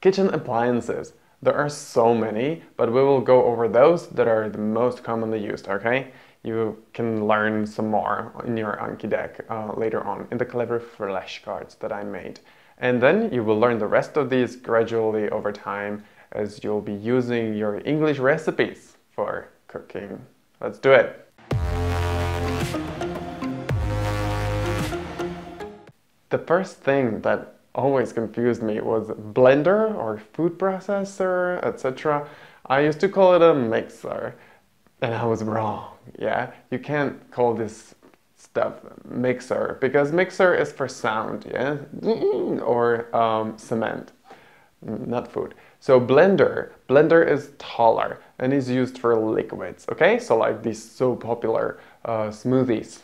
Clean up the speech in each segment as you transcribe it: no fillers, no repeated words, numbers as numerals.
Kitchen appliances. There are so many, but we will go over those that are the most commonly used, okay? You can learn some more in your Anki deck later on in the clever flashcards that I made. And then you will learn the rest of these gradually over time as you'll be using your English recipes for cooking. Let's do it! The first thing that always confused me was blender or food processor, etc. I used to call it a mixer, and I was wrong. Yeah, you can't call this stuff mixer because mixer is for sound, yeah, or cement, not food. So blender is taller and is used for liquids. Okay, so like these so popular smoothies.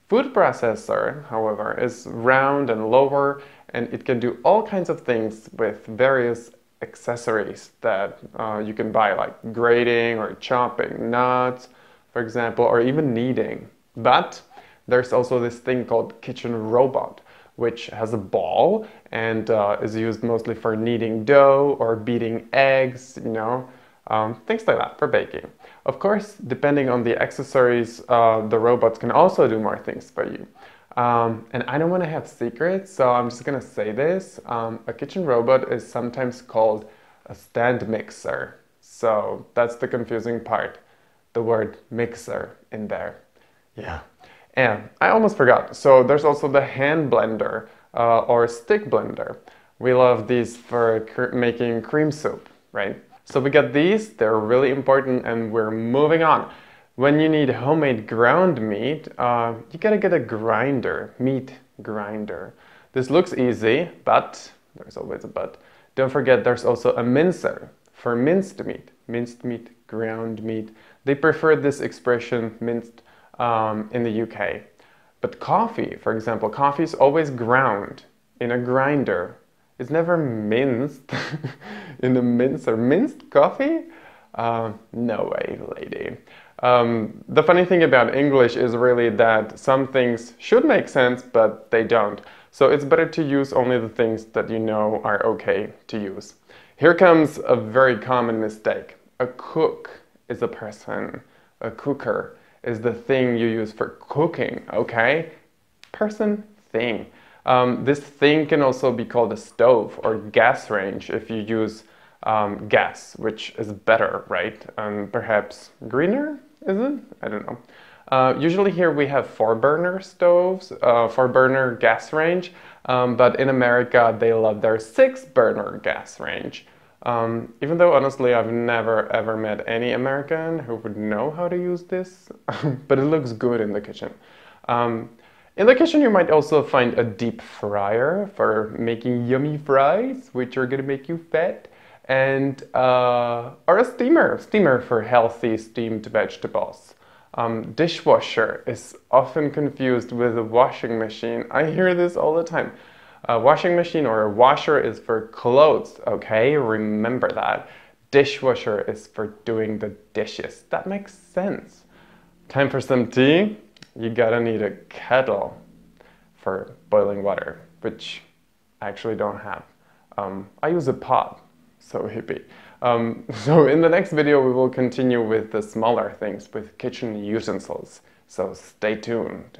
Food processor, however, is round and lower, and it can do all kinds of things with various accessories that you can buy, like grating or chopping nuts, for example, or even kneading. But there's also this thing called kitchen robot, which has a ball and is used mostly for kneading dough or beating eggs, you know, things like that for baking. Of course, depending on the accessories, the robots can also do more things for you. And I don't want to have secrets, so I'm just going to say this. A kitchen robot is sometimes called a stand mixer. So that's the confusing part. The word mixer in there. Yeah. And I almost forgot. So there's also the hand blender or stick blender. We love these for making cream soup, right? So we got these, they're really important, and we're moving on. When you need homemade ground meat, you gotta get a grinder, meat grinder. This looks easy, but there's always a but. Don't forget there's also a mincer for minced meat, ground meat. They prefer this expression minced in the UK. But coffee, for example, coffee is always ground in a grinder. It's never minced in a mincer. Minced coffee? No way, lady. The funny thing about English is really that some things should make sense, but they don't. So it's better to use only the things that you know are okay to use. Here comes a very common mistake. A cook is a person. A cooker is the thing you use for cooking, okay? Person, thing. This thing can also be called a stove or gas range if you use gas, which is better, right? Perhaps greener, is it? I don't know. Usually here we have 4-burner stoves, 4-burner gas range, but in America they love their 6-burner gas range. Even though honestly I've never ever met any American who would know how to use this, but it looks good in the kitchen. In the kitchen you might also find a deep fryer for making yummy fries, which are gonna make you fat, and or a steamer for healthy steamed vegetables. Dishwasher is often confused with a washing machine. I hear this all the time. A washing machine or a washer is for clothes, okay? Remember that. Dishwasher is for doing the dishes. That makes sense. Time for some tea? You gotta need a kettle for boiling water, which I actually don't have. I use a pot, so hippie. So in the next video we will continue with the smaller things, with kitchen utensils. So stay tuned.